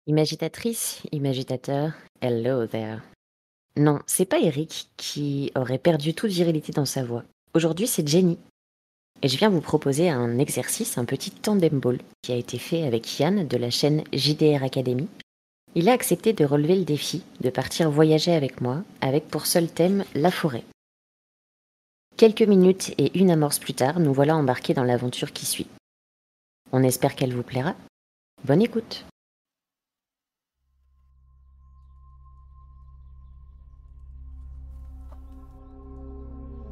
Imagitatrice, imagitateur, hello there. Non, c'est pas Eric qui aurait perdu toute virilité dans sa voix. Aujourd'hui, c'est Jenny. Et je viens vous proposer un exercice, un petit tandem ball, qui a été fait avec Yann de la chaîne JDR Academy. Il a accepté de relever le défi, de partir voyager avec moi, avec pour seul thème la forêt. Quelques minutes et une amorce plus tard, nous voilà embarqués dans l'aventure qui suit. On espère qu'elle vous plaira. Bonne écoute.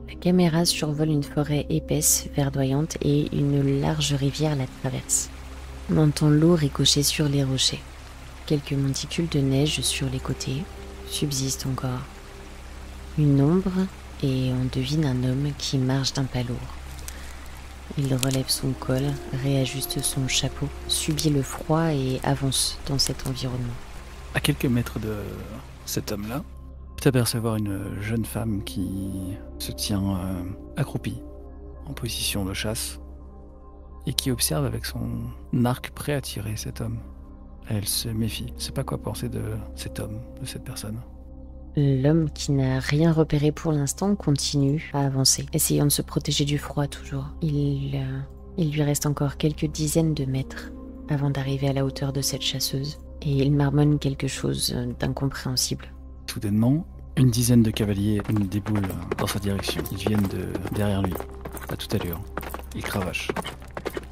La caméra survole une forêt épaisse, verdoyante et une large rivière la traverse. Manteau lourd ricoché sur les rochers. Quelques monticules de neige sur les côtés subsistent encore. Une ombre et on devine un homme qui marche d'un pas lourd. Il relève son col, réajuste son chapeau, subit le froid et avance dans cet environnement. À quelques mètres de cet homme-là, tu peux apercevoir une jeune femme qui se tient accroupie, en position de chasse, et qui observe avec son arc prêt à tirer cet homme. Elle se méfie, ne sait pas quoi penser de cet homme, de cette personne. L'homme qui n'a rien repéré pour l'instant continue à avancer, essayant de se protéger du froid toujours. Il lui reste encore quelques dizaines de mètres avant d'arriver à la hauteur de cette chasseuse, et il marmonne quelque chose d'incompréhensible. Soudainement, une dizaine de cavaliers déboulent dans sa direction. Ils viennent de derrière lui, à toute allure. Ils cravachent.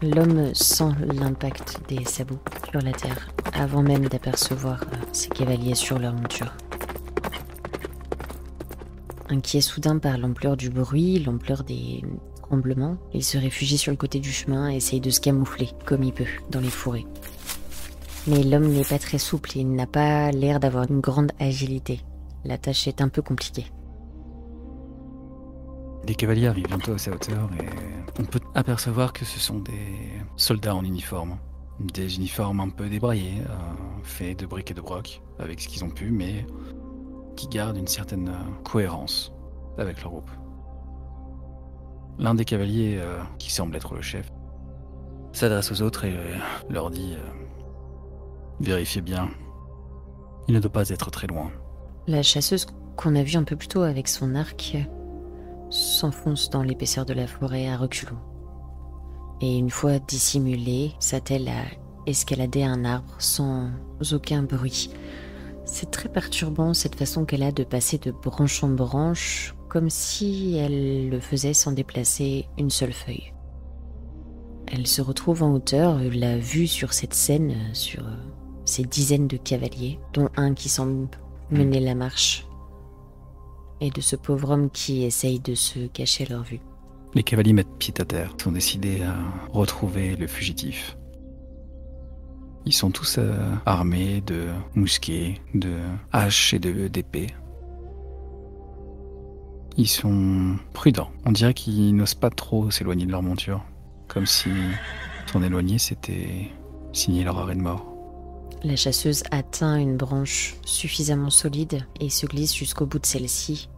L'homme sent l'impact des sabots sur la terre, avant même d'apercevoir ces cavaliers sur leur monture. Inquiet soudain par l'ampleur du bruit, l'ampleur des tremblements, il se réfugie sur le côté du chemin et essaye de se camoufler, comme il peut, dans les fourrés. Mais l'homme n'est pas très souple et il n'a pas l'air d'avoir une grande agilité. La tâche est un peu compliquée. Des cavaliers arrivent bientôt à sa hauteur et on peut apercevoir que ce sont des soldats en uniforme. Des uniformes un peu débraillés, faits de briques et de broc, avec ce qu'ils ont pu, mais qui gardent une certaine cohérence avec leur groupe. L'un des cavaliers, qui semble être le chef, s'adresse aux autres et leur dit vérifiez bien, il ne doit pas être très loin. La chasseuse qu'on a vue un peu plus tôt avec son arc s'enfonce dans l'épaisseur de la forêt à reculons. Et une fois dissimulée, s'attelle à escalader un arbre sans aucun bruit. C'est très perturbant cette façon qu'elle a de passer de branche en branche, comme si elle le faisait sans déplacer une seule feuille. Elle se retrouve en hauteur, la vue sur cette scène, sur ces dizaines de cavaliers, dont un qui semble mener la marche, et de ce pauvre homme qui essaye de se cacher à leur vue. Les cavaliers mettent pied à terre, sont décidés à retrouver le fugitif. Ils sont tous armés de mousquets, de haches et d'épées. Ils sont prudents. On dirait qu'ils n'osent pas trop s'éloigner de leur monture. Comme si s'en éloigner, c'était signer leur arrêt de mort. La chasseuse atteint une branche suffisamment solide et se glisse jusqu'au bout de celle-ci.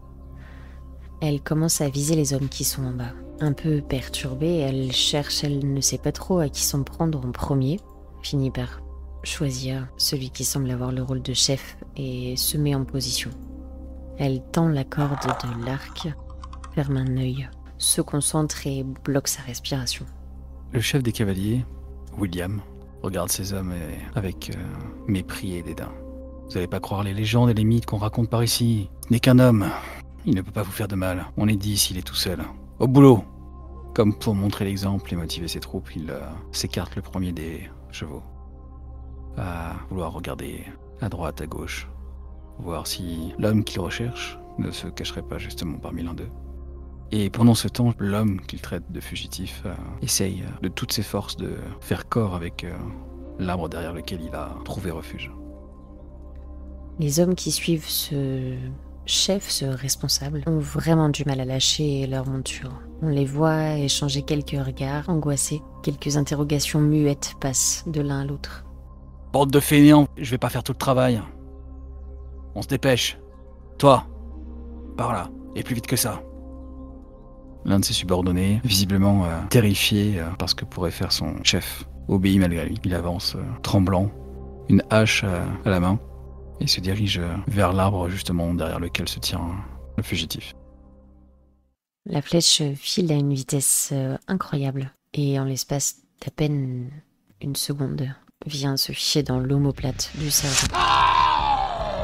Elle commence à viser les hommes qui sont en bas. Un peu perturbée, elle cherche, elle ne sait pas trop à qui s'en prendre en premier. Finit par choisir celui qui semble avoir le rôle de chef et se met en position. Elle tend la corde de l'arc, ferme un œil, se concentre et bloque sa respiration. Le chef des cavaliers, William, regarde ces hommes avec mépris et dédain. Vous n'allez pas croire les légendes et les mythes qu'on raconte par ici. Ce n'est qu'un homme. Il ne peut pas vous faire de mal. On est dit s'il est tout seul. Au boulot! Comme pour montrer l'exemple et motiver ses troupes, il s'écarte le premier des chevaux. À vouloir regarder à droite, à gauche, voir si l'homme qu'il recherche ne se cacherait pas justement parmi l'un d'eux. Et pendant ce temps, l'homme qu'il traite de fugitif essaye de toutes ses forces de faire corps avec l'arbre derrière lequel il a trouvé refuge. Les hommes qui suivent ce chef, ce responsable, ont vraiment du mal à lâcher leur monture. On les voit échanger quelques regards angoissés, quelques interrogations muettes passent de l'un à l'autre. Bande de fainéants, je vais pas faire tout le travail. On se dépêche. Toi, par là, et plus vite que ça. L'un de ses subordonnés, visiblement terrifié par ce que pourrait faire son chef, obéit malgré lui. Il avance tremblant une hache à la main, et se dirige vers l'arbre justement derrière lequel se tient le fugitif. La flèche file à une vitesse incroyable, et en l'espace d'à peine une seconde, vient se ficher dans l'omoplate du sergent.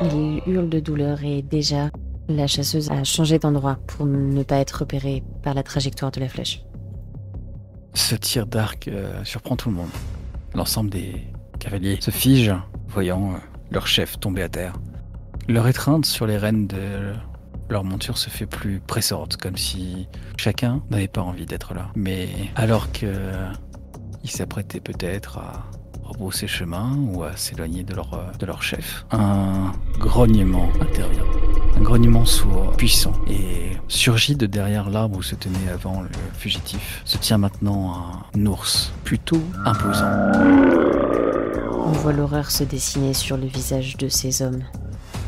Il hurle de douleur et déjà, la chasseuse a changé d'endroit pour ne pas être repérée par la trajectoire de la flèche. Ce tir d'arc surprend tout le monde. L'ensemble des cavaliers se figent, voyant leur chef tomber à terre. Leur étreinte sur les rênes de leur monture se fait plus pressante, comme si chacun n'avait pas envie d'être là. Mais alors qu'ils s'apprêtaient peut-être à rebrousser chemin ou à s'éloigner de leur chef, un grognement intervient. Un grognement sourd, puissant, et surgit de derrière l'arbre où se tenait avant le fugitif. Se tient maintenant un ours, plutôt imposant. On voit l'horreur se dessiner sur le visage de ces hommes.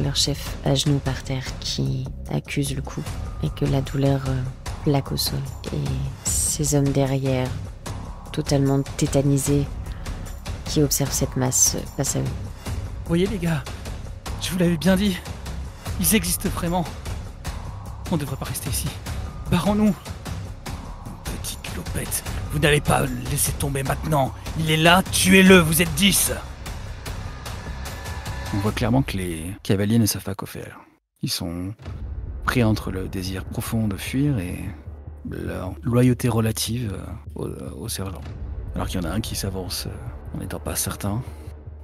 Leur chef à genoux par terre qui accuse le coup et que la douleur plaque au sol. Et ces hommes derrière, totalement tétanisés, qui observent cette masse face à eux. Voyez les gars, je vous l'avais bien dit, ils existent vraiment. On ne devrait pas rester ici. Barrons-nous. Petite clopette, vous n'allez pas le laisser tomber maintenant. Il est là, tuez-le, vous êtes 10. On voit clairement que les cavaliers ne savent pas quoi faire. Ils sont pris entre le désir profond de fuir et leur loyauté relative au sergent. Alors qu'il y en a un qui s'avance en n'étant pas certain.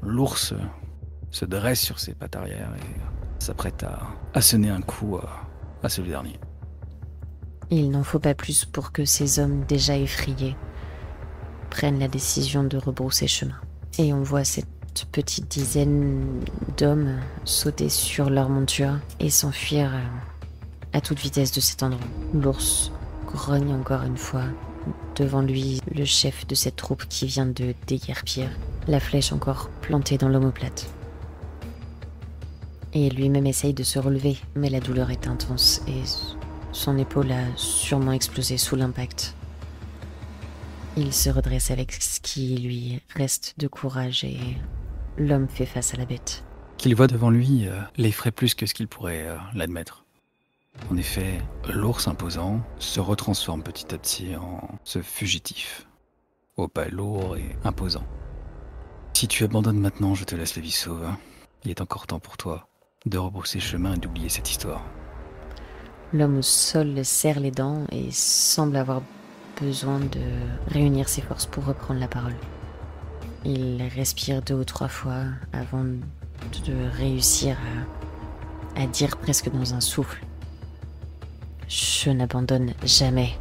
L'ours se dresse sur ses pattes arrière et s'apprête à sonner un coup à celui dernier. Il n'en faut pas plus pour que ces hommes déjà effrayés prennent la décision de rebrousser chemin. Et on voit cette petite dizaine d'hommes sauter sur leur monture et s'enfuir à toute vitesse de cet endroit. L'ours grogne encore une fois. Devant lui, le chef de cette troupe qui vient de déguerpir, la flèche encore plantée dans l'omoplate. Et lui-même essaye de se relever, mais la douleur est intense et son épaule a sûrement explosé sous l'impact. Il se redresse avec ce qui lui reste de courage et l'homme fait face à la bête. Qu'il voit devant lui l'effraie plus que ce qu'il pourrait l'admettre. En effet, l'ours imposant se retransforme petit à petit en ce fugitif, au pas lourd et imposant. Si tu abandonnes maintenant, je te laisse la vie sauve. Il est encore temps pour toi de rebrousser chemin et d'oublier cette histoire. L'homme au sol serre les dents et semble avoir besoin de réunir ses forces pour reprendre la parole. Il respire 2 ou 3 fois avant de réussir à dire presque dans un souffle. Je n'abandonne jamais.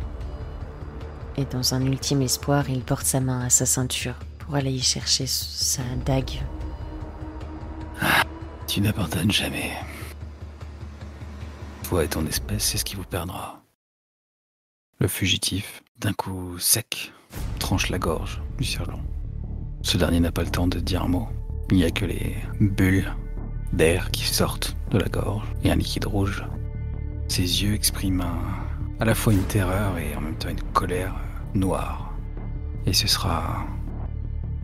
Et dans un ultime espoir, il porte sa main à sa ceinture pour aller y chercher sa dague. Tu n'abandonnes jamais. Toi et ton espèce, c'est ce qui vous perdra. Le fugitif, d'un coup sec, tranche la gorge du sergent. Ce dernier n'a pas le temps de dire un mot. Il n'y a que les bulles d'air qui sortent de la gorge et un liquide rouge. Ses yeux expriment à la fois une terreur et en même temps une colère noire. Et ce sera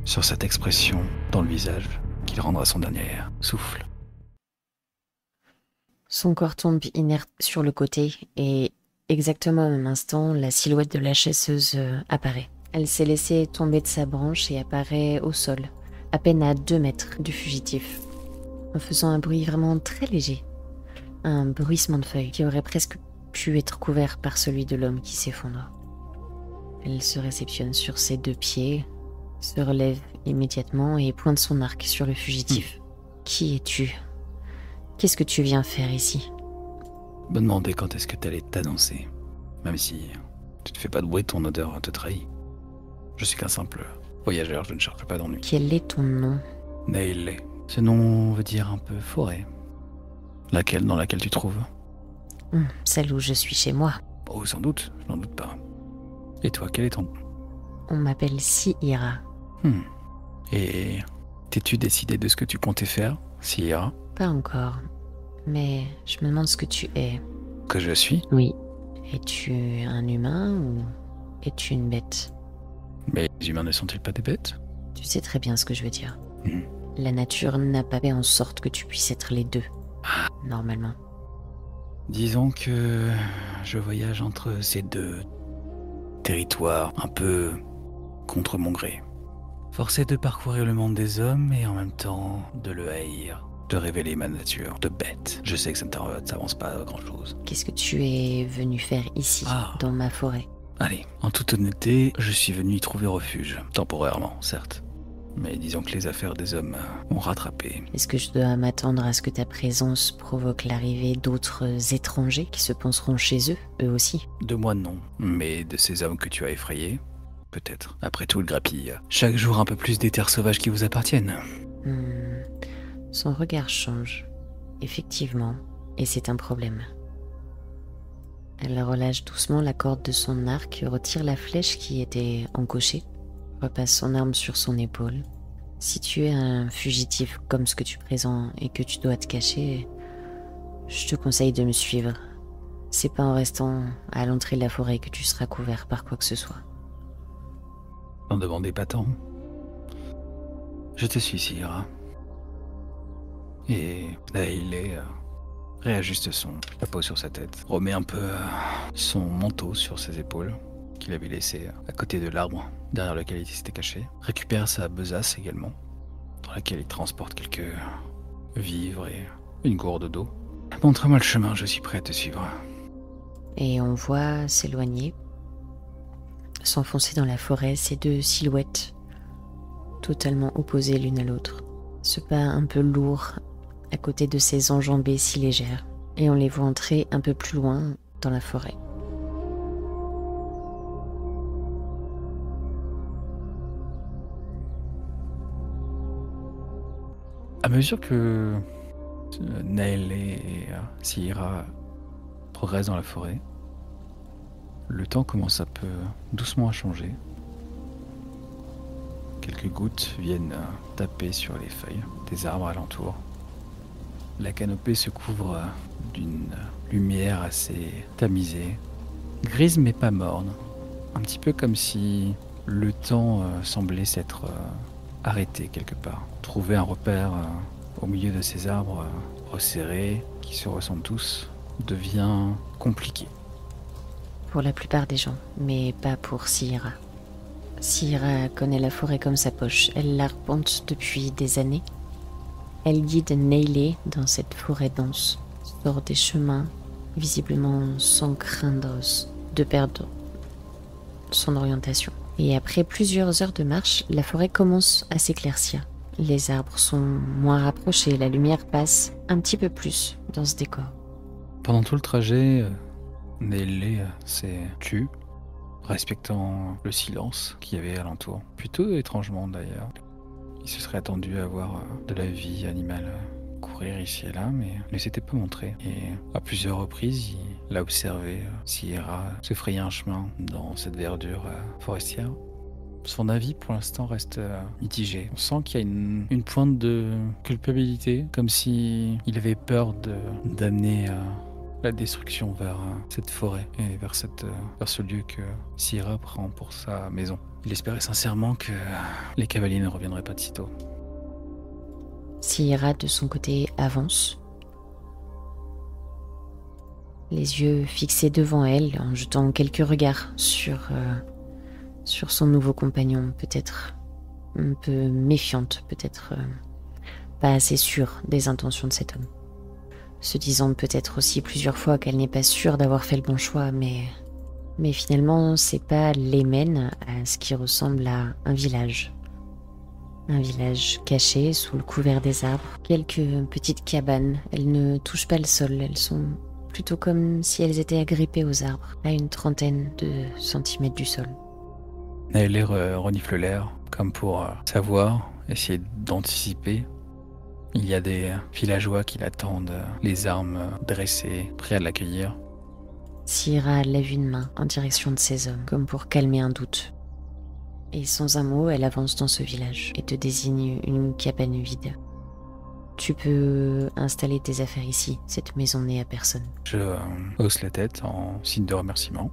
sur cette expression dans le visage qu'il rendra son dernier souffle. Son corps tombe inerte sur le côté et exactement au même instant, la silhouette de la chasseuse apparaît. Elle s'est laissée tomber de sa branche et apparaît au sol, à peine à 2 mètres du fugitif, en faisant un bruit vraiment très léger. Un bruissement de feuilles qui aurait presque pu être couvert par celui de l'homme qui s'effondre. Elle se réceptionne sur ses 2 pieds, se relève immédiatement et pointe son arc sur le fugitif. Qui es-tu ? Qu'est-ce que tu viens faire ici ? Me demander quand est-ce que t'allais t'annoncer. Même si tu te fais pas de bruit, ton odeur te trahit. Je suis qu'un simple voyageur, je ne cherche pas d'ennui. Quel est ton nom ? Nailé. Ce nom veut dire un peu forêt. Laquelle dans laquelle tu trouves ? Celle où je suis chez moi. Oh, sans doute, je n'en doute pas. Et toi, quel est ton nom ? On m'appelle Sihira. Et t'es-tu décidé de ce que tu comptais faire, Sihira ? Pas encore, mais je me demande ce que tu es. Que je suis ? Oui. Es-tu un humain ou es-tu une bête ? Mais les humains ne sont-ils pas des bêtes ? Tu sais très bien ce que je veux dire. La nature n'a pas fait en sorte que tu puisses être les deux, normalement. Disons que je voyage entre ces deux territoires, un peu contre mon gré. Forcé de parcourir le monde des hommes et en même temps de le haïr, de révéler ma nature de bête. Je sais que ça ne t'avance pas à grand chose. Qu'est-ce que tu es venu faire ici, dans ma forêt? Allez, en toute honnêteté, je suis venu y trouver refuge, temporairement, certes. Mais disons que les affaires des hommes m'ont rattrapé. Est-ce que je dois m'attendre à ce que ta présence provoque l'arrivée d'autres étrangers qui se penseront chez eux, eux aussi? De moi non, mais de ces hommes que tu as effrayés, peut-être. Après tout, le grappille chaque jour un peu plus des terres sauvages qui vous appartiennent. Son regard change, effectivement, et c'est un problème. Elle relâche doucement la corde de son arc, retire la flèche qui était encochée, repasse son arme sur son épaule. Si tu es un fugitif comme ce que tu présentes et que tu dois te cacher, je te conseille de me suivre. C'est pas en restant à l'entrée de la forêt que tu seras couvert par quoi que ce soit. N'en demandez pas tant. Je te suis, Sierra. Et là, il réajuste son chapeau sur sa tête, remet un peu son manteau sur ses épaules, qu'il avait laissé à côté de l'arbre derrière lequel il s'était caché, récupère sa besace également, dans laquelle il transporte quelques vivres et une gourde d'eau. Montre-moi le chemin, je suis prêt à te suivre. Et on voit s'éloigner, s'enfoncer dans la forêt, ces deux silhouettes, totalement opposées l'une à l'autre. Ce pas un peu lourd à côté de ces enjambées si légères, et on les voit entrer un peu plus loin dans la forêt. À mesure que Naël et Sierra progressent dans la forêt, le temps commence un peu doucement à changer. Quelques gouttes viennent taper sur les feuilles des arbres alentours. La canopée se couvre d'une lumière assez tamisée, grise mais pas morne. Un petit peu comme si le temps semblait s'être arrêté quelque part. Trouver un repère au milieu de ces arbres resserrés, qui se ressemblent tous, devient compliqué. Pour la plupart des gens, mais pas pour Sierra. Sierra connaît la forêt comme sa poche. Elle l'arpente depuis des années. Elle guide Naylé dans cette forêt dense, sort des chemins, visiblement sans craindre de perdre son orientation. Et après plusieurs heures de marche, la forêt commence à s'éclaircir. Les arbres sont moins rapprochés, la lumière passe un petit peu plus dans ce décor. Pendant tout le trajet, Naylé s'est tue, respectant le silence qu'il y avait alentour. Plutôt étrangement d'ailleurs. Il se serait attendu à voir de la vie animale courir ici et là, mais il ne s'était pas montré. Et à plusieurs reprises, il a observé Sierra se frayer un chemin dans cette verdure forestière. Son avis pour l'instant reste mitigé. On sent qu'il y a une pointe de culpabilité, comme si il avait peur d'amener la destruction vers cette forêt et vers ce lieu que Sierra prend pour sa maison. Il espérait sincèrement que les cavaliers ne reviendraient pas de sitôt. Sierra, de son côté, avance, les yeux fixés devant elle, en jetant quelques regards sur son nouveau compagnon, peut-être un peu méfiante, peut-être pas assez sûre des intentions de cet homme. Se disant peut-être aussi plusieurs fois qu'elle n'est pas sûre d'avoir fait le bon choix, mais finalement, c'est pas l'Émen à ce qui ressemble à un village. Un village caché sous le couvert des arbres. Quelques petites cabanes, elles ne touchent pas le sol, elles sont plutôt comme si elles étaient agrippées aux arbres, à une trentaine de centimètres du sol. Naël renifle l'air, comme pour savoir, essayer d'anticiper. Il y a des villageois qui l'attendent, les armes dressées, prêts à l'accueillir. Sierra lève une main en direction de ces hommes, comme pour calmer un doute. Et sans un mot, elle avance dans ce village et te désigne une cabane vide. Tu peux installer tes affaires ici, cette maison n'est à personne. Je hausse la tête en signe de remerciement.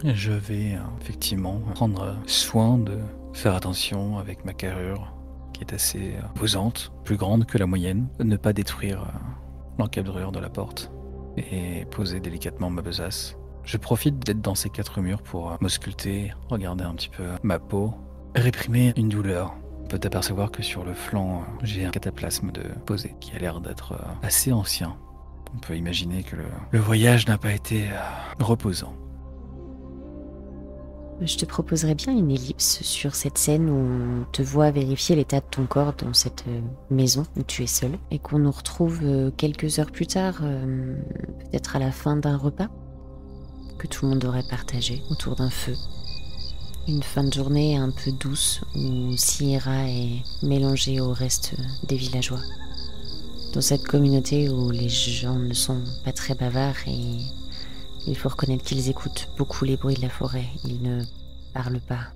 Je vais effectivement prendre soin de faire attention avec ma carrure, qui est assez imposante, plus grande que la moyenne. Ne pas détruire l'encadrure de la porte et poser délicatement ma besace. Je profite d'être dans ces 4 murs pour m'ausculter, regarder un petit peu ma peau, réprimer une douleur. On peut apercevoir que sur le flanc, j'ai un cataplasme de posé qui a l'air d'être assez ancien. On peut imaginer que le voyage n'a pas été reposant. Je te proposerais bien une ellipse sur cette scène où on te voit vérifier l'état de ton corps dans cette maison où tu es seul et qu'on nous retrouve quelques heures plus tard, peut-être à la fin d'un repas que tout le monde aurait partagé autour d'un feu. Une fin de journée un peu douce où Sierra est mélangée au reste des villageois. Dans cette communauté où les gens ne sont pas très bavards et il faut reconnaître qu'ils écoutent beaucoup les bruits de la forêt, ils ne parlent pas.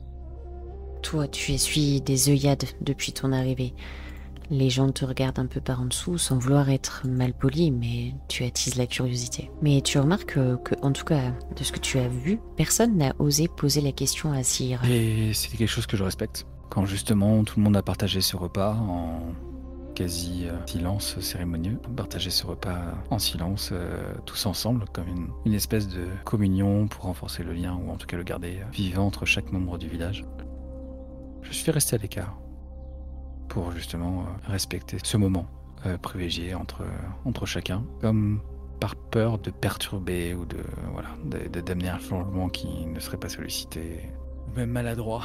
Toi, tu essuies des œillades depuis ton arrivée. Les gens te regardent un peu par en dessous sans vouloir être mal poli, mais tu attises la curiosité. Mais tu remarques que, en tout cas, de ce que tu as vu, personne n'a osé poser la question à Sierra. Et c'est quelque chose que je respecte. Quand justement tout le monde a partagé ce repas en quasi silence cérémonieux, partager ce repas en silence tous ensemble comme une espèce de communion pour renforcer le lien ou en tout cas le garder vivant entre chaque membre du village. Je suis resté à l'écart pour justement respecter ce moment privilégié entre chacun, comme par peur de perturber ou d'amener un changement qui ne serait pas sollicité ou même maladroit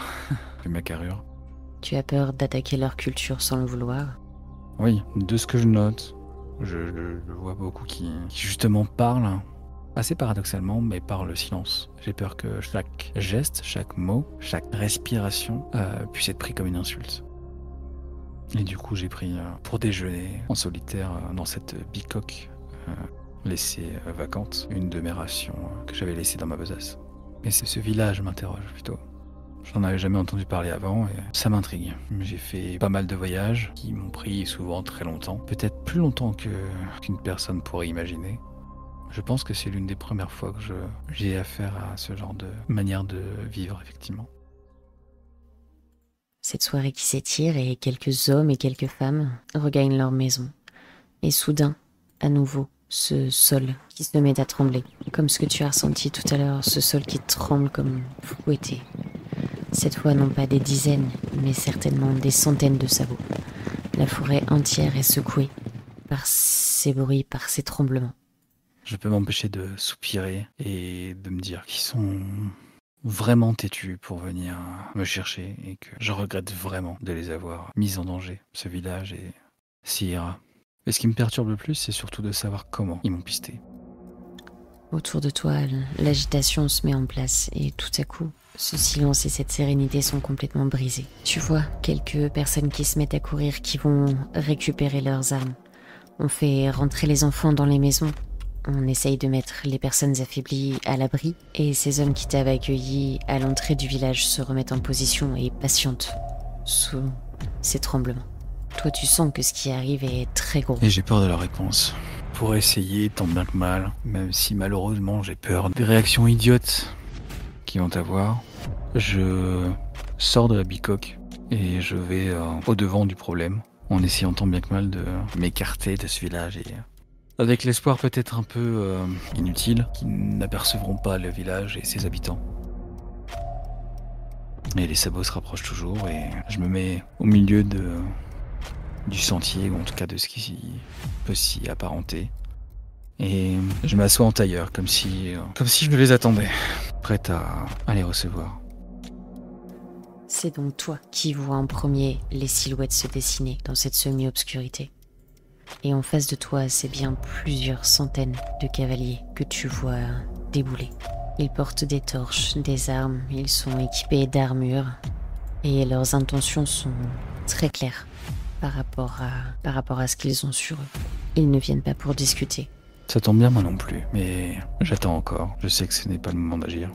vu ma carrure. Tu as peur d'attaquer leur culture sans le vouloir? Oui, de ce que je note, je vois beaucoup qui justement parlent, assez paradoxalement, mais par le silence. J'ai peur que chaque geste, chaque mot, chaque respiration puisse être pris comme une insulte. Et du coup, j'ai pris pour déjeuner en solitaire dans cette bicoque laissée vacante, une de mes rations que j'avais laissée dans ma besace. Et c'est ce village m'interroge plutôt. J'en avais jamais entendu parler avant et ça m'intrigue. J'ai fait pas mal de voyages qui m'ont pris souvent très longtemps, peut-être plus longtemps qu'une personne pourrait imaginer. Je pense que c'est l'une des premières fois que j'ai affaire à ce genre de manière de vivre, effectivement. Cette soirée qui s'étire et quelques hommes et quelques femmes regagnent leur maison. Et soudain, à nouveau, ce sol qui se met à trembler, comme ce que tu as ressenti tout à l'heure, ce sol qui tremble comme fouetté. Cette fois, non pas des dizaines, mais certainement des centaines de sabots. La forêt entière est secouée par ces bruits, par ces tremblements. Je peux m'empêcher de soupirer et de me dire qu'ils sont vraiment têtus pour venir me chercher et que je regrette vraiment de les avoir mis en danger, ce village et Sierra. Et ce qui me perturbe le plus, c'est surtout de savoir comment ils m'ont pisté. Autour de toi, l'agitation se met en place et tout à coup, ce silence et cette sérénité sont complètement brisés. Tu vois quelques personnes qui se mettent à courir, qui vont récupérer leurs armes. On fait rentrer les enfants dans les maisons. On essaye de mettre les personnes affaiblies à l'abri. Et ces hommes qui t'avaient accueilli à l'entrée du village se remettent en position et patientent sous ces tremblements. Toi, tu sens que ce qui arrive est très gros. Et j'ai peur de leur réponse. Pour essayer tant bien que mal, même si malheureusement j'ai peur des réactions idiotes qu'ils vont avoir, je sors de la bicoque et je vais au-devant du problème en essayant tant bien que mal de m'écarter de ce village et avec l'espoir peut-être un peu inutile qu'ils n'apercevront pas le village et ses habitants. Et les sabots se rapprochent toujours et je me mets au milieu du sentier, ou en tout cas de ce qui peut s'y apparenter. Et je m'assois en tailleur, comme si je les attendais, prête à les recevoir. C'est donc toi qui vois en premier les silhouettes se dessiner dans cette semi-obscurité. Et en face de toi, c'est bien plusieurs centaines de cavaliers que tu vois débouler. Ils portent des torches, des armes, ils sont équipés d'armures et leurs intentions sont très claires par rapport à ce qu'ils ont sur eux. Ils ne viennent pas pour discuter. Ça tombe bien, moi non plus, mais j'attends encore. Je sais que ce n'est pas le moment d'agir.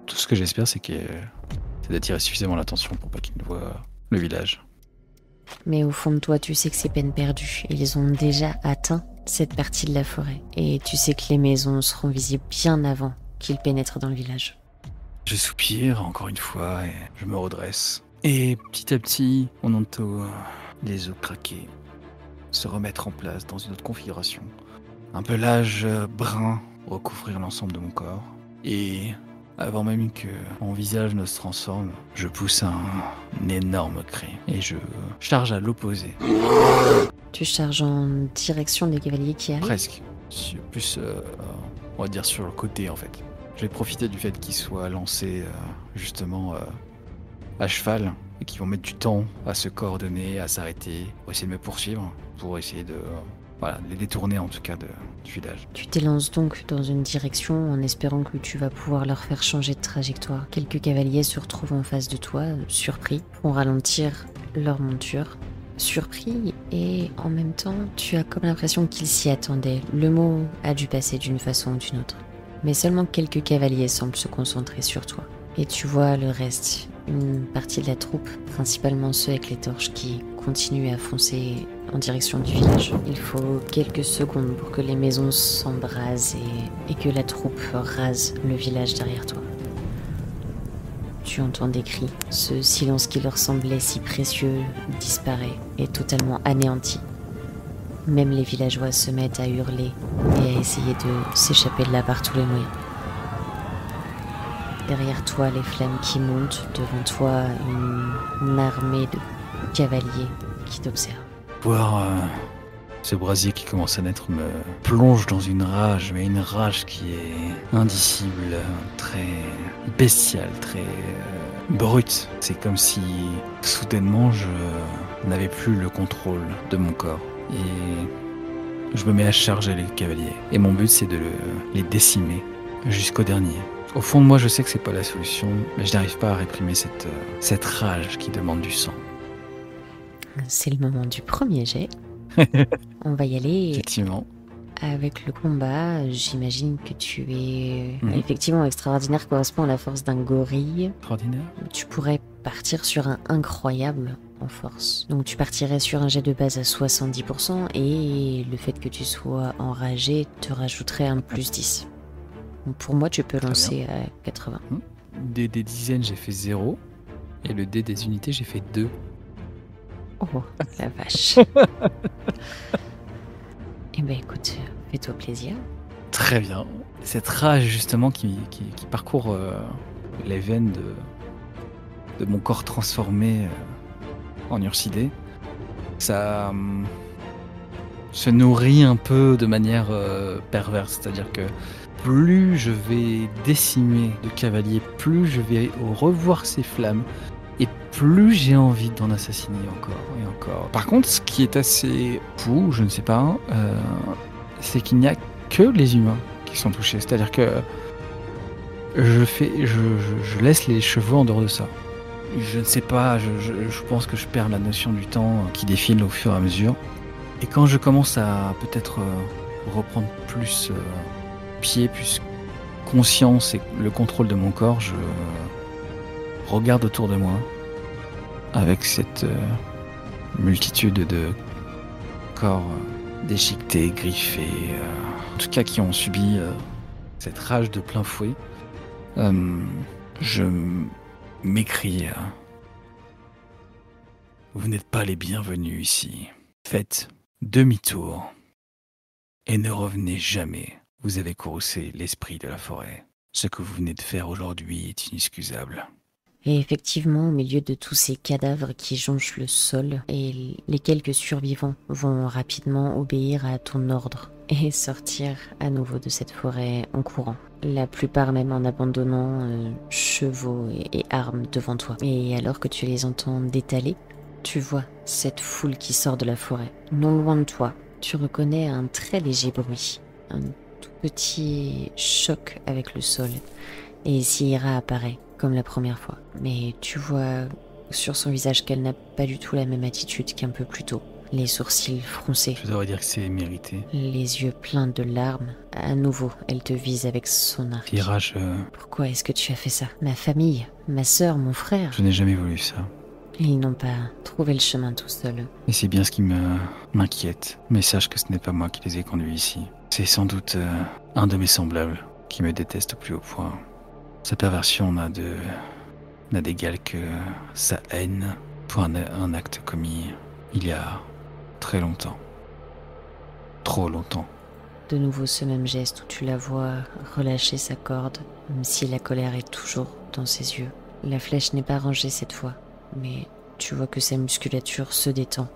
Tout ce que j'espère, c'est d'attirer suffisamment l'attention pour pas qu'ils ne voient le village. Mais au fond de toi, tu sais que c'est peine perdue. Ils ont déjà atteint cette partie de la forêt. Et tu sais que les maisons seront visibles bien avant qu'ils pénètrent dans le village. Je soupire encore une fois et je me redresse. Et petit à petit, on entend les os craquer, se remettre en place dans une autre configuration. Un pelage brun recouvrir l'ensemble de mon corps. Et avant même que mon visage ne se transforme, je pousse un énorme cri et je charge à l'opposé. Tu charges en direction des cavaliers qui arrivent? Presque. Plus, on va dire sur le côté en fait. Je vais profiter du fait qu'ils soient lancés justement à cheval et qu'ils vont mettre du temps à se coordonner, à s'arrêter, pour essayer de me poursuivre, pour essayer de les détourner en tout cas du village. Tu t'élances donc dans une direction en espérant que tu vas pouvoir leur faire changer de trajectoire. Quelques cavaliers se retrouvent en face de toi, surpris, font ralentir leur monture. Surpris et en même temps, tu as comme l'impression qu'ils s'y attendaient. Le mot a dû passer d'une façon ou d'une autre. Mais seulement quelques cavaliers semblent se concentrer sur toi. Et tu vois le reste, une partie de la troupe, principalement ceux avec les torches qui continuent à foncer en direction du village. Il faut quelques secondes pour que les maisons s'embrasent et que la troupe rase le village derrière toi. Tu entends des cris. Ce silence qui leur semblait si précieux disparaît, est totalement anéanti. Même les villageois se mettent à hurler et à essayer de s'échapper de là par tous les moyens. Derrière toi, les flammes qui montent, devant toi, une armée de cavaliers qui t'observent. Voir ce brasier qui commence à naître me plonge dans une rage, mais une rage qui est indicible, très bestiale, très brute. C'est comme si soudainement je n'avais plus le contrôle de mon corps. Et je me mets à charger les cavaliers. Et mon but c'est de les décimer jusqu'au dernier. Au fond de moi je sais que c'est pas la solution, mais je n'arrive pas à réprimer cette rage qui demande du sang. C'est le moment du premier jet. On va y aller. Effectivement. Avec le combat, j'imagine que tu es effectivement extraordinaire, correspond à la force d'un gorille. Extraordinaire. Tu pourrais partir sur un incroyable en force. Donc tu partirais sur un jet de base à 70% et le fait que tu sois enragé te rajouterait un plus 10. Donc pour moi, tu peux lancer à 80. Des dizaines, j'ai fait 0. Et le dé des unités, j'ai fait 2. Oh, la vache. Eh ben écoute, fais-toi plaisir. Très bien. Cette rage justement qui parcourt les veines de mon corps transformé en ursidé, ça se nourrit un peu de manière perverse. C'est-à-dire que plus je vais décimer de cavaliers, plus je vais revoir ces flammes, et plus j'ai envie d'en assassiner encore et encore. Par contre, ce qui est assez fou, je ne sais pas, c'est qu'il n'y a que les humains qui sont touchés. C'est-à-dire que je laisse les chevaux en dehors de ça. Je ne sais pas, je pense que je perds la notion du temps qui défile au fur et à mesure. Et quand je commence à peut-être reprendre plus pied, plus conscience et le contrôle de mon corps, je regarde autour de moi avec cette multitude de corps déchiquetés, griffés, en tout cas qui ont subi cette rage de plein fouet. Je m'écrie vous n'êtes pas les bienvenus ici. Faites demi-tour et ne revenez jamais. Vous avez courroucé l'esprit de la forêt. Ce que vous venez de faire aujourd'hui est inexcusable. Et effectivement, au milieu de tous ces cadavres qui jonchent le sol, et les quelques survivants vont rapidement obéir à ton ordre et sortir à nouveau de cette forêt en courant. La plupart même en abandonnant chevaux et armes devant toi. Et alors que tu les entends détaler, tu vois cette foule qui sort de la forêt. Non loin de toi, tu reconnais un très léger bruit, un tout petit choc avec le sol, et Sierra apparaît comme la première fois. Mais tu vois sur son visage qu'elle n'a pas du tout la même attitude qu'un peu plus tôt. Les sourcils froncés. Je devrais dire que c'est mérité. Les yeux pleins de larmes. À nouveau, elle te vise avec son arc. Sierra, Pourquoi est-ce que tu as fait ça? Ma famille, ma sœur, mon frère. Je n'ai jamais voulu ça. Ils n'ont pas trouvé le chemin tout seuls. Et c'est bien ce qui m'inquiète. Mais sache que ce n'est pas moi qui les ai conduits ici. C'est sans doute un de mes semblables qui me déteste au plus haut point. Sa perversion n'a d'égal que sa haine pour un acte commis Il y a très longtemps. Trop longtemps. De nouveau ce même geste où tu la vois relâcher sa corde, même si la colère est toujours dans ses yeux. La flèche n'est pas rangée cette fois, mais tu vois que sa musculature se détend.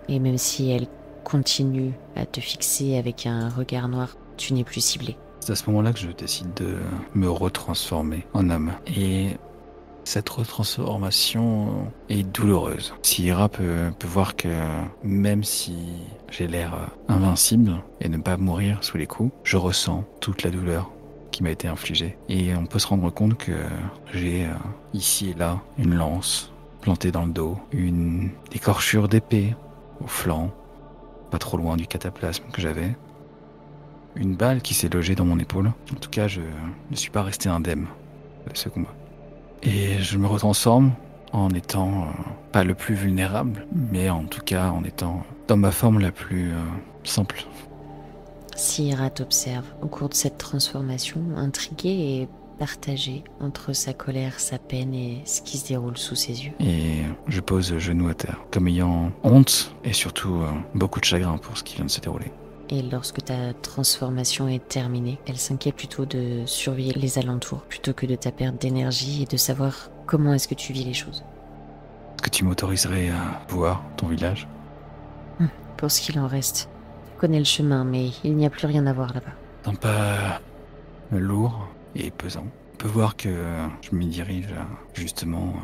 Et même si elle continue à te fixer avec un regard noir, tu n'es plus ciblé. C'est à ce moment-là que je décide de me retransformer en homme. Et cette retransformation est douloureuse. Sierra peut voir que même si j'ai l'air invincible et ne pas mourir sous les coups, je ressens toute la douleur qui m'a été infligée. Et on peut se rendre compte que j'ai ici et là une lance plantée dans le dos, une écorchure d'épée au flanc, pas trop loin du cataplasme que j'avais, une balle qui s'est logée dans mon épaule. En tout cas, je ne suis pas resté indemne de ce combat. Et je me retransforme en étant pas le plus vulnérable, mais en tout cas en étant dans ma forme la plus simple. Sierra t'observe au cours de cette transformation, intriguée et partagée entre sa colère, sa peine et ce qui se déroule sous ses yeux. Et je pose le genou à terre, comme ayant honte et surtout beaucoup de chagrin pour ce qui vient de se dérouler. Et lorsque ta transformation est terminée, elle s'inquiète plutôt de surveiller les alentours, plutôt que de ta perte d'énergie et de savoir comment est-ce que tu vis les choses. Est-ce que tu m'autoriserais à voir ton village ? Pour ce qu'il en reste, tu connais le chemin, mais il n'y a plus rien à voir là-bas. Un pas lourd et pesant. On peut voir que je m'y dirige justement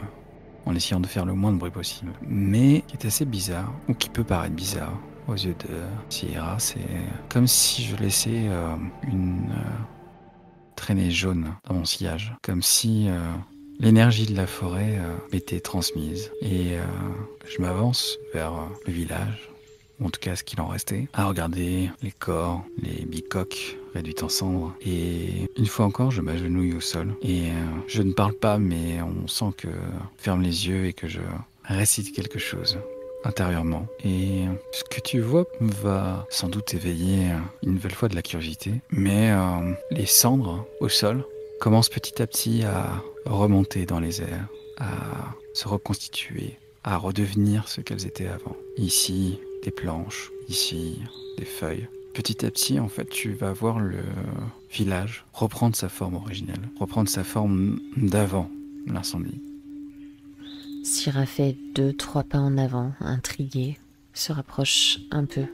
en essayant de faire le moins de bruit possible. Mais qui est assez bizarre, ou qui peut paraître bizarre aux yeux de Sierra, c'est comme si je laissais une traînée jaune dans mon sillage. Comme si l'énergie de la forêt m'était transmise. Et je m'avance vers le village, ou en tout cas ce qu'il en restait, à regarder les corps, les bicoques réduites en cendres. Et une fois encore, je m'agenouille au sol. Et je ne parle pas, mais on sent que je ferme les yeux et que je récite quelque chose intérieurement. Et ce que tu vois va sans doute éveiller une nouvelle fois de la curiosité. Mais les cendres au sol commencent petit à petit à remonter dans les airs, à se reconstituer, à redevenir ce qu'elles étaient avant. Ici, des planches, ici, des feuilles. Petit à petit, en fait, tu vas voir le village reprendre sa forme originelle, reprendre sa forme d'avant l'incendie. Sierra fait 2-3 pas en avant, intriguée, se rapproche un peu,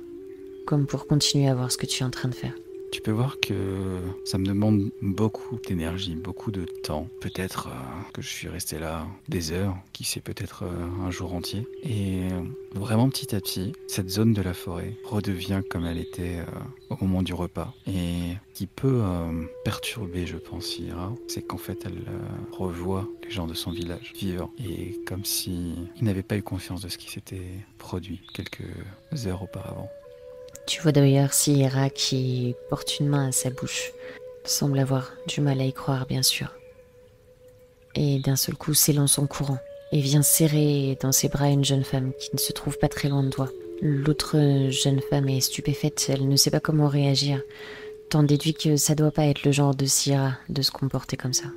comme pour continuer à voir ce que tu es en train de faire. Tu peux voir que ça me demande beaucoup d'énergie, beaucoup de temps. Peut-être que je suis resté là des heures, qui sait, peut-être un jour entier. Et vraiment petit à petit, cette zone de la forêt redevient comme elle était au moment du repas. Et qui peut perturber, je pense, Ira, c'est qu'en fait elle revoit les gens de son village vivants. Et comme si ils n'avaient pas eu conscience de ce qui s'était produit quelques heures auparavant. Tu vois d'ailleurs Sierra qui porte une main à sa bouche, semble avoir du mal à y croire bien sûr. Et d'un seul coup s'élance en courant et vient serrer dans ses bras une jeune femme qui ne se trouve pas très loin de toi. L'autre jeune femme est stupéfaite, elle ne sait pas comment réagir. T'en déduis que ça doit pas être le genre de Sierra de se comporter comme ça.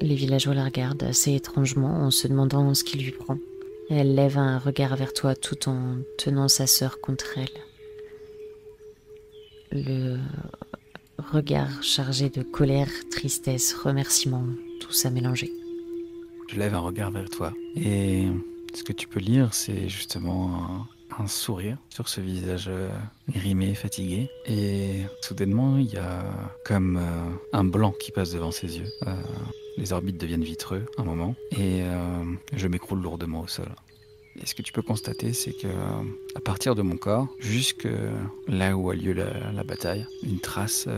Les villageois la regardent assez étrangement en se demandant ce qui lui prend. Elle lève un regard vers toi tout en tenant sa sœur contre elle. Le regard chargé de colère, tristesse, remerciement, tout ça mélangé. Je lève un regard vers toi et ce que tu peux lire, c'est justement un sourire sur ce visage grimé, fatigué. Et soudainement, il y a comme un blanc qui passe devant ses yeux. Les orbites deviennent vitreux un moment et je m'écroule lourdement au sol. Et ce que tu peux constater, c'est que à partir de mon corps, jusque là où a lieu la bataille, une trace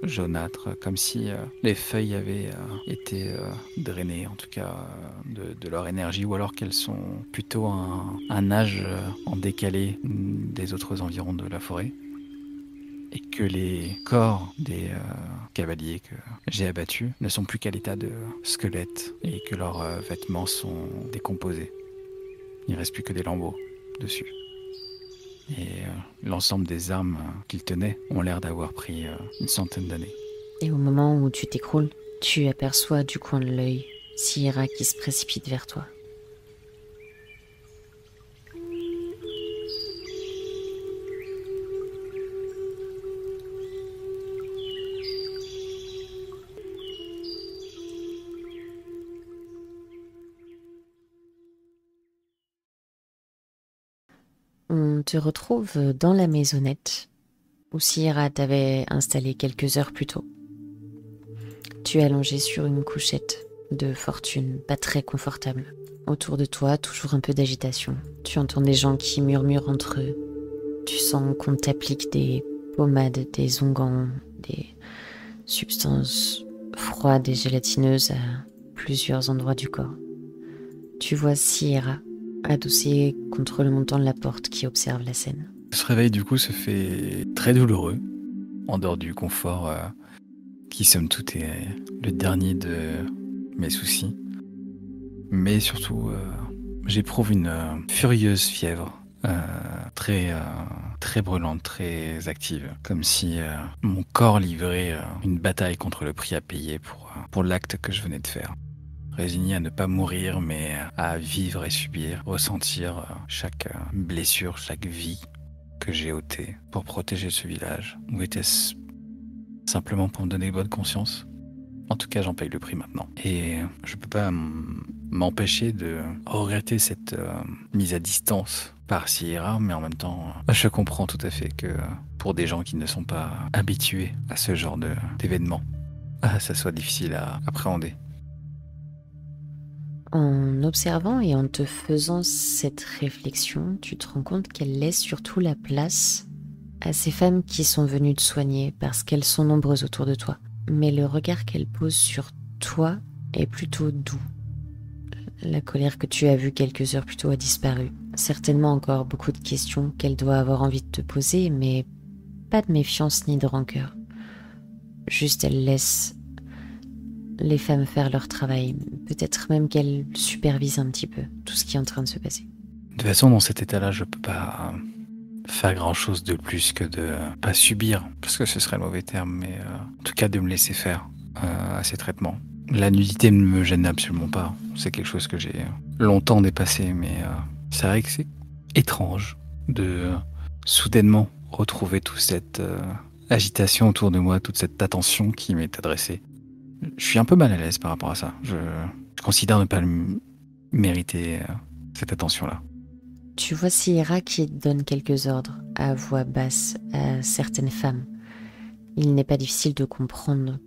jaunâtre, comme si les feuilles avaient été drainées, en tout cas de leur énergie, ou alors qu'elles sont plutôt un âge en décalé des autres environs de la forêt. Et que les corps des cavaliers que j'ai abattus ne sont plus qu'à l'état de squelettes et que leurs vêtements sont décomposés. Il ne reste plus que des lambeaux dessus. Et l'ensemble des armes qu'ils tenaient ont l'air d'avoir pris une centaine d'années. Et au moment où tu t'écroules, tu aperçois du coin de l'œil Sierra qui se précipite vers toi. On te retrouve dans la maisonnette où Sierra t'avait installé quelques heures plus tôt. Tu es allongé sur une couchette de fortune, pas très confortable. Autour de toi, toujours un peu d'agitation. Tu entends des gens qui murmurent entre eux. Tu sens qu'on t'applique des pommades, des onguents, des substances froides et gélatineuses à plusieurs endroits du corps. Tu vois Sierra adossée contre le montant de la porte qui observe la scène. Ce réveil, du coup, se fait très douloureux, en dehors du confort qui, somme toute, est le dernier de mes soucis. Mais surtout, j'éprouve une furieuse fièvre, très brûlante, très active. Comme si mon corps livrait une bataille contre le prix à payer pour l'acte que je venais de faire. Résigné à ne pas mourir, mais à vivre et subir, ressentir chaque blessure, chaque vie que j'ai ôtée pour protéger ce village. Ou était-ce simplement pour me donner bonne conscience? En tout cas, j'en paye le prix maintenant. Et je peux pas m'empêcher de regretter cette mise à distance par Sierra, mais en même temps, je comprends tout à fait que pour des gens qui ne sont pas habitués à ce genre d'événements, ça soit difficile à appréhender. En observant et en te faisant cette réflexion, tu te rends compte qu'elle laisse surtout la place à ces femmes qui sont venues te soigner parce qu'elles sont nombreuses autour de toi. Mais le regard qu'elles posent sur toi est plutôt doux. La colère que tu as vue quelques heures plus tôt a disparu. Certainement encore beaucoup de questions qu'elle doit avoir envie de te poser, mais pas de méfiance ni de rancœur. Juste elle laisse les femmes faire leur travail. Peut-être même qu'elle supervise un petit peu tout ce qui est en train de se passer. De toute façon, dans cet état-là, je peux pas faire grand-chose de plus que de pas subir, parce que ce serait le mauvais terme, mais en tout cas de me laisser faire à ces traitements. La nudité ne me gêne absolument pas. C'est quelque chose que j'ai longtemps dépassé, mais c'est vrai que c'est étrange de soudainement retrouver toute cette agitation autour de moi, toute cette attention qui m'est adressée. Je suis un peu mal à l'aise par rapport à ça. Je considère ne pas mériter cette attention-là. Tu vois Sierra qui donne quelques ordres à voix basse à certaines femmes. Il n'est pas difficile de comprendre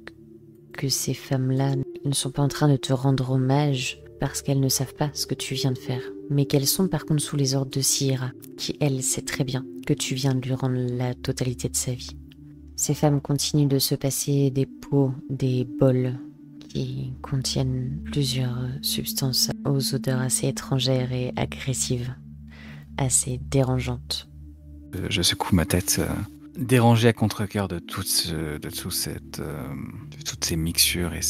que ces femmes-là ne sont pas en train de te rendre hommage parce qu'elles ne savent pas ce que tu viens de faire, mais qu'elles sont par contre sous les ordres de Sierra, qui elle sait très bien que tu viens de lui rendre la totalité de sa vie. Ces femmes continuent de se passer des pots, des bols qui contiennent plusieurs substances aux odeurs assez étrangères et agressives, assez dérangeantes. Je secoue ma tête, dérangé à contre-cœur de toutes ces mixtures et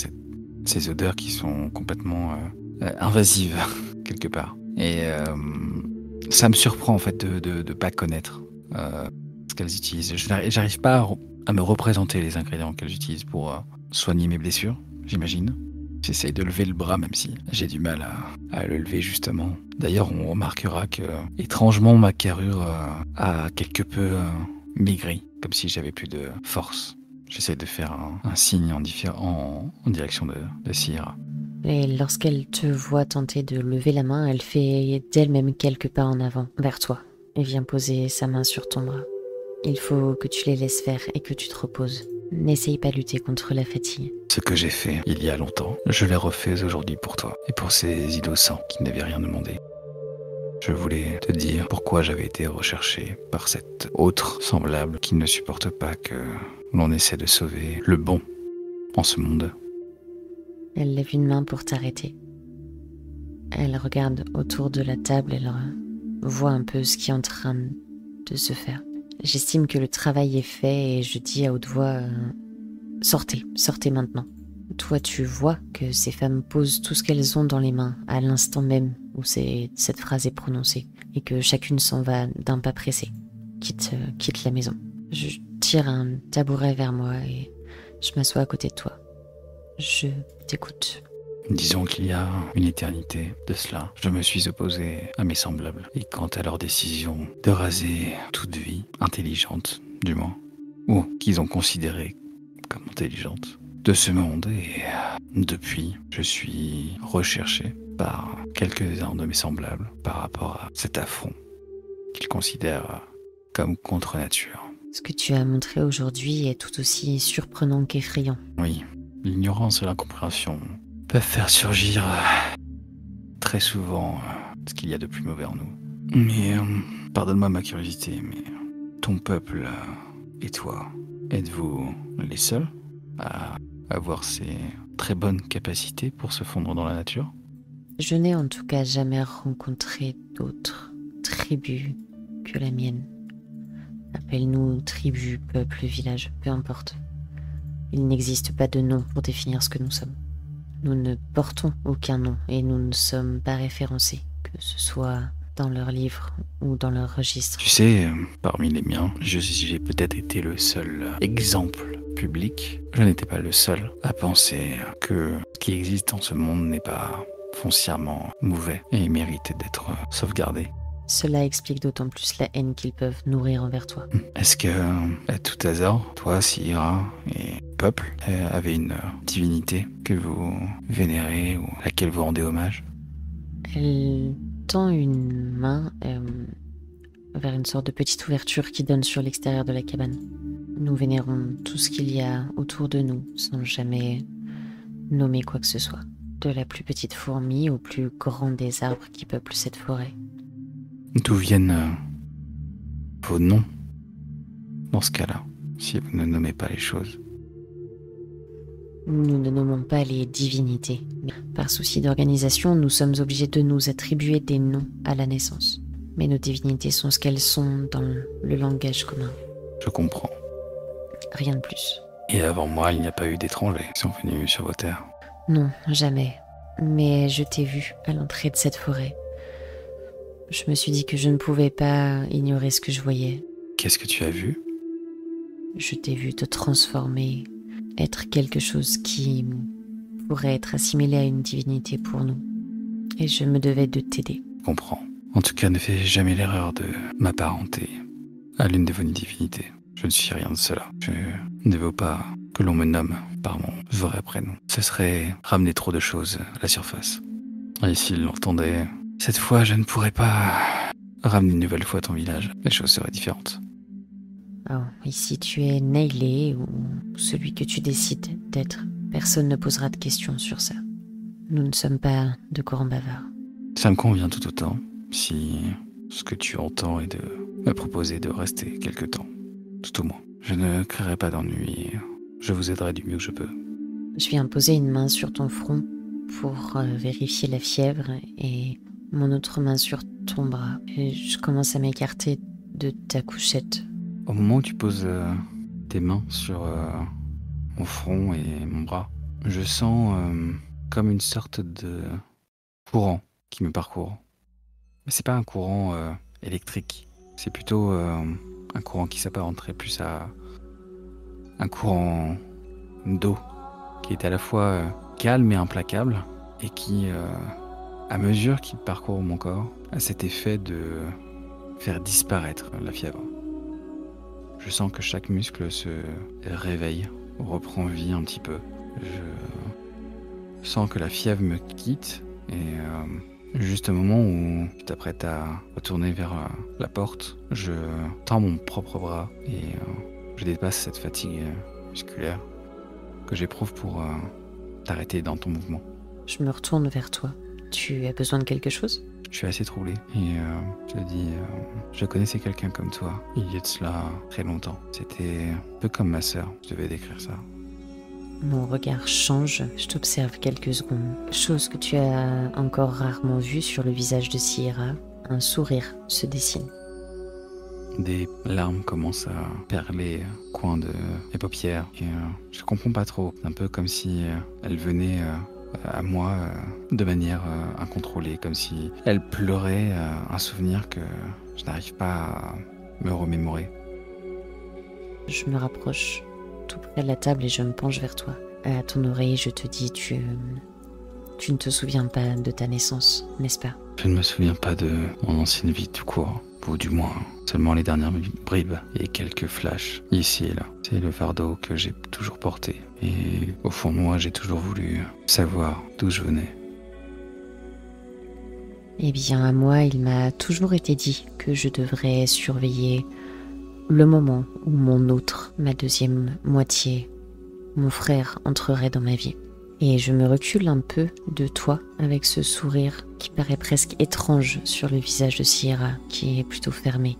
ces odeurs qui sont complètement invasives, quelque part. Et ça me surprend en fait de pas connaître ce qu'elles utilisent. J'arrive pas à me représenter les ingrédients qu'elles utilisent pour soigner mes blessures, j'imagine. J'essaye de lever le bras, même si j'ai du mal à le lever, justement. D'ailleurs, on remarquera que, étrangement, ma carrure a quelque peu maigri, comme si j'avais plus de force. J'essaie de faire un signe en direction de Sierra. Et lorsqu'elle te voit tenter de lever la main, elle fait d'elle-même quelques pas en avant, vers toi, et vient poser sa main sur ton bras. Il faut que tu les laisses faire et que tu te reposes. N'essaye pas de lutter contre la fatigue. Ce que j'ai fait il y a longtemps, je l'ai refait aujourd'hui pour toi et pour ces innocents qui n'avaient rien demandé. Je voulais te dire pourquoi j'avais été recherché par cet autre semblable qui ne supporte pas que l'on essaie de sauver le bon en ce monde. Elle lève une main pour t'arrêter. Elle regarde autour de la table, elle voit un peu ce qui est en train de se faire. J'estime que le travail est fait et je dis à haute voix sortez maintenant. Toi, tu vois que ces femmes posent tout ce qu'elles ont dans les mains à l'instant même où cette phrase est prononcée et que chacune s'en va d'un pas pressé, quitte la maison. Je tire un tabouret vers moi et je m'assois à côté de toi. Je t'écoute. Disons qu'il y a une éternité de cela, je me suis opposé à mes semblables. Et quant à leur décision de raser toute vie intelligente, du moins, ou qu'ils ont considérée comme intelligente, de ce monde, et depuis, je suis recherché par quelques-uns de mes semblables par rapport à cet affront qu'il considère comme contre nature. Ce que tu as montré aujourd'hui est tout aussi surprenant qu'effrayant. Oui, l'ignorance et l'incompréhension peuvent faire surgir très souvent ce qu'il y a de plus mauvais en nous. Mais pardonne-moi ma curiosité, mais ton peuple et toi, êtes-vous les seuls à avoir ces très bonnes capacités pour se fondre dans la nature? Je n'ai en tout cas jamais rencontré d'autres tribus que la mienne. Appelle-nous tribu, peuple, village, peu importe. Il n'existe pas de nom pour définir ce que nous sommes. Nous ne portons aucun nom et nous ne sommes pas référencés, que ce soit dans leurs livres ou dans leurs registres. Tu sais, parmi les miens, j'ai peut-être été le seul exemple public. Je n'étais pas le seul à penser que ce qui existe dans ce monde n'est pas foncièrement mauvais et mérite d'être sauvegardé. Cela explique d'autant plus la haine qu'ils peuvent nourrir envers toi. Est-ce que, à tout hasard, toi, Sierra et peuple avez une divinité que vous vénérez ou à laquelle vous rendez hommage? Elle tend une main vers une sorte de petite ouverture qui donne sur l'extérieur de la cabane. Nous vénérons tout ce qu'il y a autour de nous, sans jamais nommer quoi que ce soit. De la plus petite fourmi au plus grand des arbres qui peuplent cette forêt. D'où viennent vos noms dans ce cas-là, si vous ne nommez pas les choses? Nous ne nommons pas les divinités. Mais par souci d'organisation, nous sommes obligés de nous attribuer des noms à la naissance. Mais nos divinités sont ce qu'elles sont dans le langage commun. Je comprends. Rien de plus. Et avant moi, il n'y a pas eu d'étrangers qui sont venus sur vos terres? Non, jamais. Mais je t'ai vu à l'entrée de cette forêt. Je me suis dit que je ne pouvais pas ignorer ce que je voyais. Qu'est-ce que tu as vu? Je t'ai vu te transformer, être quelque chose qui pourrait être assimilé à une divinité pour nous. Et je me devais de t'aider. Je comprends. En tout cas, ne fais jamais l'erreur de m'apparenter à l'une de vos divinités. Je ne suis rien de cela. Je ne veux pas que l'on me nomme par mon vrai prénom. Ce serait ramener trop de choses à la surface. Et s'il l'entendait, cette fois, je ne pourrais pas ramener une nouvelle fois ton village. Les choses seraient différentes. Oh, ici tu es Nailé ou celui que tu décides d'être. Personne ne posera de questions sur ça. Nous ne sommes pas de grands bavards. Ça me convient tout autant si ce que tu entends est de me proposer de rester quelque temps. Tout au moins. Je ne créerai pas d'ennui. Je vous aiderai du mieux que je peux. Je viens poser une main sur ton front pour vérifier la fièvre et mon autre main sur ton bras. Et je commence à m'écarter de ta couchette. Au moment où tu poses tes mains sur mon front et mon bras, je sens comme une sorte de courant qui me parcourt. Mais c'est pas un courant électrique. C'est plutôt un courant qui s'apparenterait plus à un courant d'eau qui est à la fois calme et implacable et qui, à mesure qu'il parcourt mon corps, a cet effet de faire disparaître la fièvre. Je sens que chaque muscle se réveille, reprend vie un petit peu. Je sens que la fièvre me quitte et juste au moment où tu t'apprêtes à retourner vers la porte, je tends mon propre bras et je dépasse cette fatigue musculaire que j'éprouve pour t'arrêter dans ton mouvement. Je me retourne vers toi. Tu as besoin de quelque chose ? Je suis assez troublé et je te dis, je connaissais quelqu'un comme toi il y a de cela très longtemps. C'était un peu comme ma sœur, je devais décrire ça. Mon regard change, je t'observe quelques secondes. Chose que tu as encore rarement vue sur le visage de Sierra, un sourire se dessine. Des larmes commencent à perler au coin de mes paupières et je comprends pas trop. Un peu comme si elle venait à moi de manière incontrôlée, comme si elle pleurait un souvenir que je n'arrive pas à me remémorer. Je me rapproche tout près de la table et je me penche vers toi. À ton oreille, je te dis, tu ne te souviens pas de ta naissance, n'est-ce pas ? Je ne me souviens pas de mon ancienne vie tout court, ou du moins seulement les dernières bribes et quelques flashs ici et là. C'est le fardeau que j'ai toujours porté et au fond de moi j'ai toujours voulu savoir d'où je venais. Eh bien, à moi, il m'a toujours été dit que je devrais surveiller le moment où mon autre, ma deuxième moitié, mon frère entrerait dans ma vie. Et je me recule un peu de toi avec ce sourire qui paraît presque étrange sur le visage de Sierra, qui est plutôt fermé.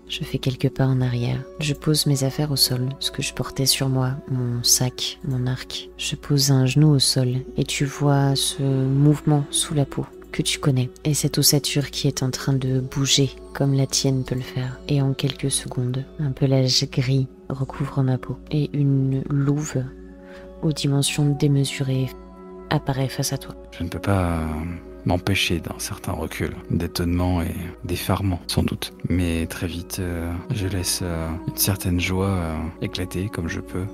Je fais quelques pas en arrière. Je pose mes affaires au sol, ce que je portais sur moi, mon sac, mon arc. Je pose un genou au sol et tu vois ce mouvement sous la peau que tu connais. Et cette ossature qui est en train de bouger comme la tienne peut le faire. Et en quelques secondes, un pelage gris recouvre ma peau. Et une louve aux dimensions démesurées apparaît face à toi. Je ne peux pas m'empêcher d'un certain recul, d'étonnement et d'effarement sans doute. Mais très vite, je laisse une certaine joie éclater comme je peux,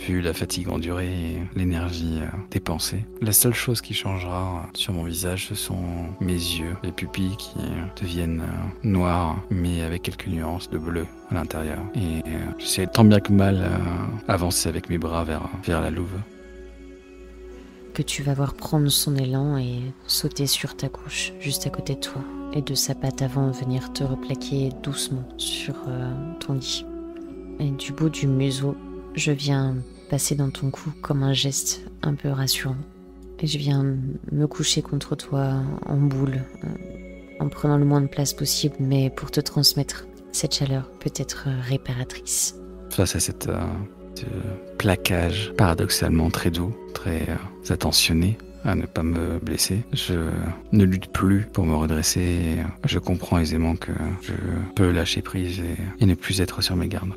vu la fatigue endurée et l'énergie dépensée. La seule chose qui changera sur mon visage, ce sont mes yeux, les pupilles qui deviennent noires, mais avec quelques nuances de bleu à l'intérieur. Et j'essaie tant bien que mal avancer avec mes bras vers la louve. Que tu vas voir prendre son élan et sauter sur ta couche, juste à côté de toi, et de sa patte avant venir te replaquer doucement sur ton lit. Et du bout du museau, je viens passer dans ton cou comme un geste un peu rassurant. Et je viens me coucher contre toi en boule, en prenant le moins de place possible, mais pour te transmettre cette chaleur peut-être réparatrice. Face à cette plaquage paradoxalement très doux, très attentionné à ne pas me blesser, je ne lutte plus pour me redresser et je comprends aisément que je peux lâcher prise et ne plus être sur mes gardes.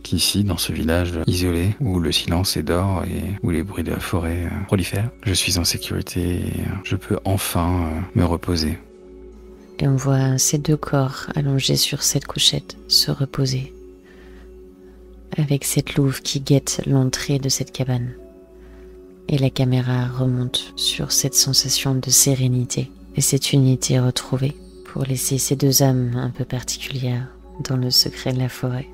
Qu'ici, dans ce village isolé, où le silence est d'or et où les bruits de la forêt prolifèrent, je suis en sécurité et je peux enfin me reposer. Et on voit ces deux corps allongés sur cette couchette se reposer, avec cette louve qui guette l'entrée de cette cabane. Et la caméra remonte sur cette sensation de sérénité et cette unité retrouvée pour laisser ces deux âmes un peu particulières dans le secret de la forêt.